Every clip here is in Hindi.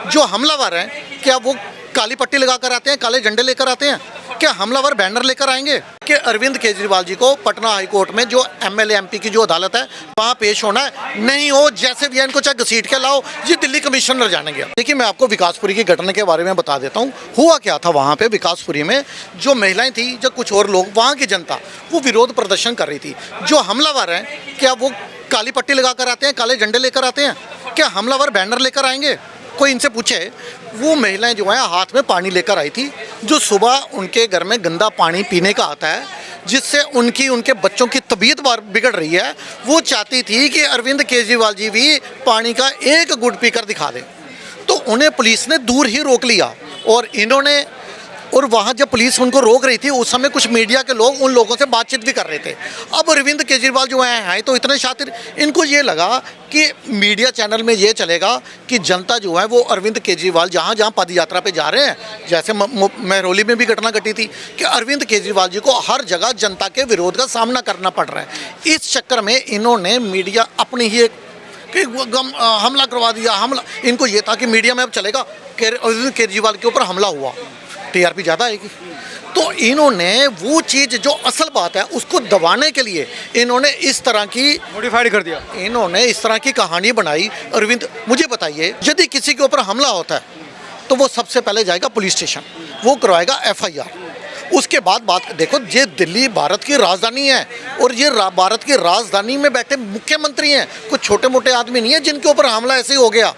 जो हमलावर हैं क्या वो काली पट्टी लगा कर आते हैं, काले झंडे लेकर आते हैं? क्या हमलावर बैनर लेकर आएंगे? कि अरविंद केजरीवाल जी को पटना हाई कोर्ट में जो एमएलए एमपी की जो अदालत है वहां पेश होना है, नहीं हो जैसे भी है इनको चाहे घसीट के लाओ, ये दिल्ली कमिश्नर जानेंगे। देखिए मैं आपको विकासपुरी की घटना के बारे में बता देता हूँ। हुआ क्या था वहाँ पे विकासपुरी में, जो महिलाएं थी, जो कुछ और लोग, वहाँ की जनता वो विरोध प्रदर्शन कर रही थी। जो हमलावर हैं क्या वो काली पट्टी लगा कर आते हैं, काले झंडे लेकर आते हैं? क्या हमलावर बैनर लेकर आएंगे? कोई इनसे पूछे। वो महिलाएं जो हैं हाथ में पानी लेकर आई थी, जो सुबह उनके घर में गंदा पानी पीने का आता है, जिससे उनके बच्चों की तबीयत बिगड़ रही है। वो चाहती थी कि अरविंद केजरीवाल जी भी पानी का एक घुट पीकर दिखा दें, तो उन्हें पुलिस ने दूर ही रोक लिया। और वहाँ जब पुलिस उनको रोक रही थी उस समय कुछ मीडिया के लोग उन लोगों से बातचीत भी कर रहे थे। अब अरविंद केजरीवाल जो हैं तो इतने शातिर, इनको ये लगा कि मीडिया चैनल में ये चलेगा कि जनता जो है वो अरविंद केजरीवाल जहाँ जहाँ पद यात्रा पे जा रहे हैं, जैसे महरौली में भी घटना घटी थी कि अरविंद केजरीवाल जी को हर जगह जनता के विरोध का सामना करना पड़ रहा है। इस चक्कर में इन्होंने मीडिया अपनी ही हमला करवा दिया। इनको ये था कि मीडिया में अब चलेगा अरविंद केजरीवाल के ऊपर हमला हुआ, टीआरपी ज़्यादा आएगी। तो इन्होंने वो चीज़ जो असल बात है उसको दबाने के लिए इन्होंने इस तरह की मॉडिफाइड कर दिया। इन्होंने इस तरह की कहानी बनाई। अरविंद, मुझे बताइए, यदि किसी के ऊपर हमला होता है तो वो सबसे पहले जाएगा पुलिस स्टेशन, वो करवाएगा एफआईआर। उसके बाद बात देखो, ये दिल्ली भारत की राजधानी है और ये भारत की राजधानी में बैठे मुख्यमंत्री हैं, कुछ छोटे मोटे आदमी नहीं है जिनके ऊपर हमला ऐसे ही हो गया।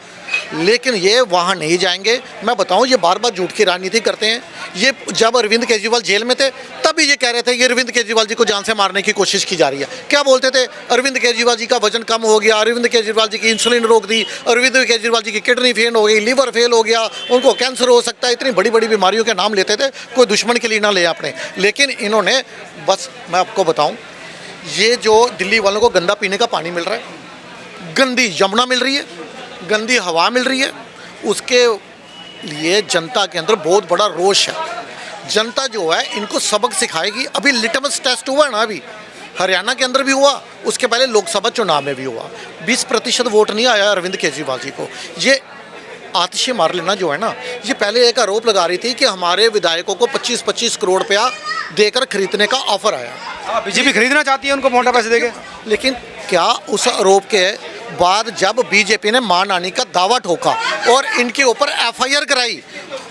लेकिन ये वहाँ नहीं जाएंगे। मैं बताऊँ, ये बार बार झूठ की राजनीति करते हैं। ये जब अरविंद केजरीवाल जेल में थे तभी ये कह रहे थे कि अरविंद केजरीवाल जी को जान से मारने की कोशिश की जा रही है। क्या बोलते थे? अरविंद केजरीवाल जी का वजन कम हो गया, अरविंद केजरीवाल जी की इंसुलिन रोक दी, अरविंद केजरीवाल जी की किडनी फेल हो गई, लीवर फेल हो गया, उनको कैंसर हो सकता है। इतनी बड़ी बड़ी बीमारियों के नाम लेते थे, कोई दुश्मन के लिए ना ले अपने। लेकिन इन्होंने बस, मैं आपको बताऊँ, ये जो दिल्ली वालों को गंदा पीने का पानी मिल रहा है, गंदी यमुना मिल रही है, गंदी हवा मिल रही है, उसके लिए जनता के अंदर बहुत बड़ा रोष है। जनता जो है इनको सबक सिखाएगी। अभी लिटमस टेस्ट हुआ ना, अभी हरियाणा के अंदर भी हुआ, उसके पहले लोकसभा चुनाव में भी हुआ। 20% वोट नहीं आया अरविंद केजरीवाल जी को। ये आतिशी मार लेना जो है ना, ये पहले एक आरोप लगा रही थी कि हमारे विधायकों को 25-25 करोड़ रुपया देकर खरीदने का ऑफर आया। बीजेपी खरीदना चाहती है उनको मोटा पैसे देके। लेकिन क्या उस आरोप के बाद जब बीजेपी ने मानहानि का दावा ठोका और इनके ऊपर एफआईआर कराई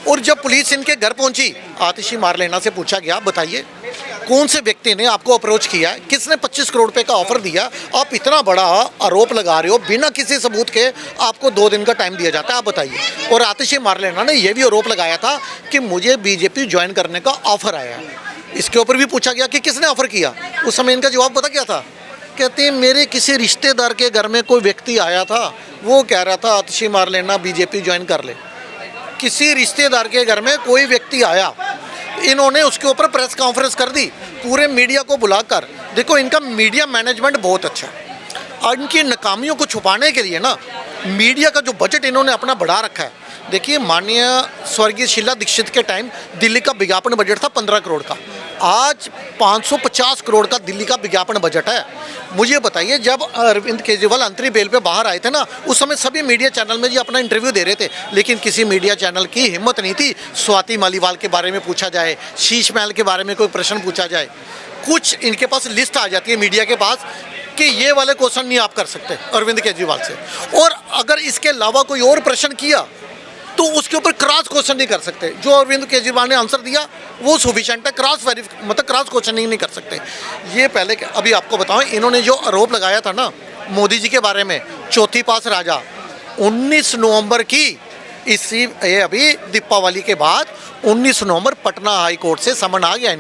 और जब पुलिस इनके घर पहुंची, आतिशी मारलेना से पूछा गया, बताइए कौन से व्यक्ति ने आपको अप्रोच किया है, किसने 25 करोड़ रुपए का ऑफर दिया? आप इतना बड़ा आरोप लगा रहे हो बिना किसी सबूत के, आपको 2 दिन का टाइम दिया जाता है, आप बताइए। और आतिशी मारलेना ने यह भी आरोप लगाया था कि मुझे बीजेपी ज्वाइन करने का ऑफर आया है। इसके ऊपर भी पूछा गया कि किसने ऑफर किया। उस समय इनका जवाब पता क्या था? कहते हैं मेरे किसी रिश्तेदार के घर में कोई व्यक्ति आया था, वो कह रहा था आतिशी मारलेना बीजेपी ज्वाइन कर ले। किसी रिश्तेदार के घर में कोई व्यक्ति आया, इन्होंने उसके ऊपर प्रेस कॉन्फ्रेंस कर दी पूरे मीडिया को बुलाकर। देखो, इनका मीडिया मैनेजमेंट बहुत अच्छा है और इनकी नाकामियों को छुपाने के लिए ना मीडिया का जो बजट इन्होंने अपना बढ़ा रखा है। देखिए, माननीय स्वर्गीय शीला दीक्षित के टाइम दिल्ली का विज्ञापन बजट था 15 करोड़ का, आज 550 करोड़ का दिल्ली का विज्ञापन बजट है। मुझे बताइए, जब अरविंद केजरीवाल अंतरिम बेल पे बाहर आए थे ना, उस समय सभी मीडिया चैनल में जी अपना इंटरव्यू दे रहे थे, लेकिन किसी मीडिया चैनल की हिम्मत नहीं थी स्वाति मालीवाल के बारे में पूछा जाए, शीश महल के बारे में कोई प्रश्न पूछा जाए। कुछ इनके पास लिस्ट आ जाती है मीडिया के पास कि ये वाले क्वेश्चन नहीं आप कर सकते अरविंद केजरीवाल से, और अगर इसके अलावा कोई और प्रश्न किया तो उसके ऊपर क्रॉस क्वेश्चन नहीं कर सकते। जो अरविंद केजरीवाल ने आंसर दिया वो सफिशिएंट है, क्रॉस क्वेश्चन नहीं कर सकते। ये पहले, अभी आपको बताऊं, इन्होंने जो आरोप लगाया था ना मोदी जी के बारे में, चौथी पास राजा, 19 नवंबर की ये अभी दीपावली के बाद 19 नवंबर पटना हाई कोर्ट से समन आ गया।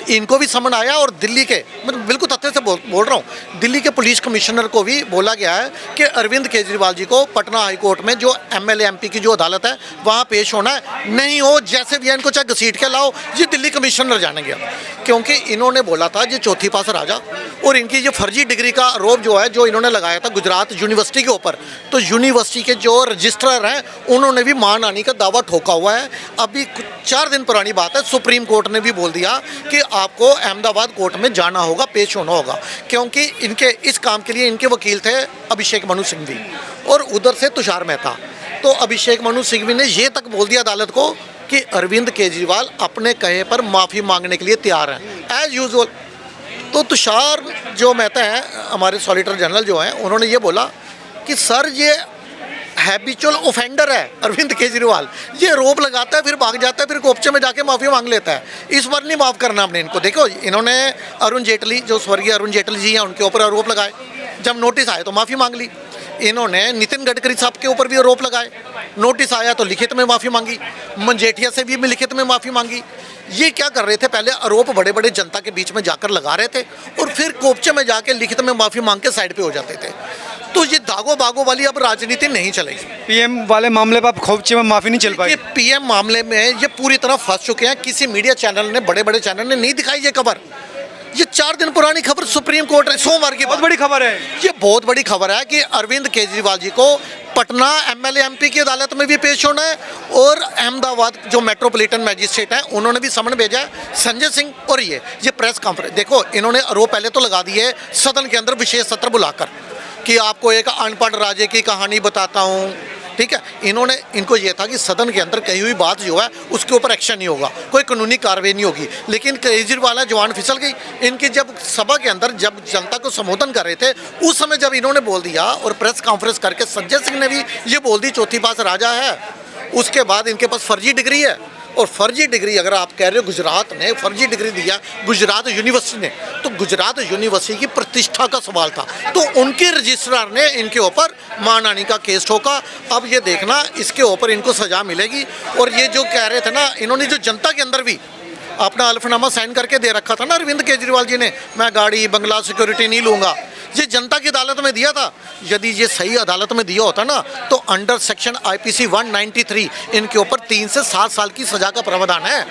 इनको भी समन आया और दिल्ली के, मतलब बिल्कुल तथ्य से बोल रहा हूँ, दिल्ली के पुलिस कमिश्नर को भी बोला गया है कि अरविंद केजरीवाल जी को पटना हाई कोर्ट में जो एमएलए एमपी की जो अदालत है वहाँ पेश होना है, नहीं हो जैसे भी है इनको चाहे घसीट के लाओ, ये दिल्ली कमिश्नर जानेंगे। क्योंकि इन्होंने बोला था ये चौथी पास राजा, और इनकी ये फर्जी डिग्री का आरोप जो है जो इन्होंने लगाया था गुजरात यूनिवर्सिटी के ऊपर, तो यूनिवर्सिटी के जो रजिस्ट्रार हैं उन्होंने भी मानहानि का दावा ठोका हुआ है। अभी 4 दिन पुरानी बात है, सुप्रीम कोर्ट ने भी बोल दिया कि आपको अहमदाबाद कोर्ट में जाना होगा, पेश होना होगा, क्योंकि इनके इस काम के लिए इनके वकील थे अभिषेक मनु सिंघवी और उधर से तुषार मेहता। तो अभिषेक मनु सिंघवी ने ये तक बोल दिया अदालत को कि अरविंद केजरीवाल अपने कहे पर माफ़ी मांगने के लिए तैयार हैं एज यूजुअल। तो तुषार जो मेहता हैं हमारे सॉलिसिटर जनरल जो हैं, उन्होंने ये बोला कि सर ये हैबिचुअल ऑफेंडर है अरविंद केजरीवाल, ये रोप लगाता है फिर भाग जाता है फिर कोपचे में जाके माफ़ी मांग लेता है, इस बार नहीं माफ़ करना हमने इनको। देखो इन्होंने अरुण जेटली जो स्वर्गीय अरुण जेटली जी हैं उनके ऊपर आरोप लगाए, जब नोटिस आए तो माफ़ी मांग ली। इन्होंने नितिन गडकरी साहब के ऊपर भी आरोप लगाए, नोटिस आया तो लिखित में माफ़ी मांगी, मंजेठिया से भी लिखित में माफ़ी मांगी। ये क्या कर रहे थे, पहले आरोप बड़े बड़े जनता के बीच में जाकर लगा रहे थे और फिर कोपचे में जाके लिखित में माफ़ी मांग के साइड पे हो जाते थे। तो ये दागो बागो वाली अब राजनीति नहीं चलेगी। पीएम वाले मामले पर आप खोपचे में माफ़ी नहीं चल पाई। ये पीएम मामले में ये पूरी तरह फंस चुके हैं। किसी मीडिया चैनल ने, बड़े बड़े चैनल ने नहीं दिखाई ये खबर। ये 4 दिन पुरानी खबर सुप्रीम कोर्ट सोमवार की बहुत बड़ी खबर है। ये बहुत बड़ी खबर है कि अरविंद केजरीवाल जी को पटना एमएलए एमपी की अदालत में भी पेश होना है और अहमदाबाद जो मेट्रोपॉलिटन मैजिस्ट्रेट हैं उन्होंने भी समन भेजा है संजय सिंह। और ये प्रेस कॉन्फ्रेंस देखो, इन्होंने आरोप पहले तो लगा दिए सदन के अंदर विशेष सत्र बुलाकर कि आपको एक अनपढ़ राजे की कहानी बताता हूँ, ठीक है। इनको ये था कि सदन के अंदर कही हुई बात जो है उसके ऊपर एक्शन नहीं होगा, कोई कानूनी कार्रवाई नहीं होगी। लेकिन केजरीवाल जवान फिसल गई। इनकी जब सभा के अंदर जब जनता को संबोधन कर रहे थे उस समय जब इन्होंने बोल दिया और प्रेस कॉन्फ्रेंस करके संजय सिंह ने भी ये बोल दी चौथी पास राजा है, उसके बाद इनके पास फर्जी डिग्री है। और फर्जी डिग्री अगर आप कह रहे हो गुजरात ने फर्जी डिग्री दिया, गुजरात यूनिवर्सिटी ने, तो गुजरात यूनिवर्सिटी की प्रतिष्ठा का सवाल था, तो उनके रजिस्ट्रार ने इनके ऊपर मानहानि का केस ठोका। अब ये देखना इसके ऊपर इनको सजा मिलेगी। और ये जो कह रहे थे ना, इन्होंने जो जनता के अंदर भी अपना अल्फनामा साइन करके दे रखा था ना अरविंद केजरीवाल जी ने, मैं गाड़ी बंगला सिक्योरिटी नहीं लूँगा, ये जनता की अदालत में दिया था। यदि ये सही अदालत में दिया होता ना तो अंडर सेक्शन IPC 193 इनके ऊपर 3 से 7 साल की सजा का प्रावधान है।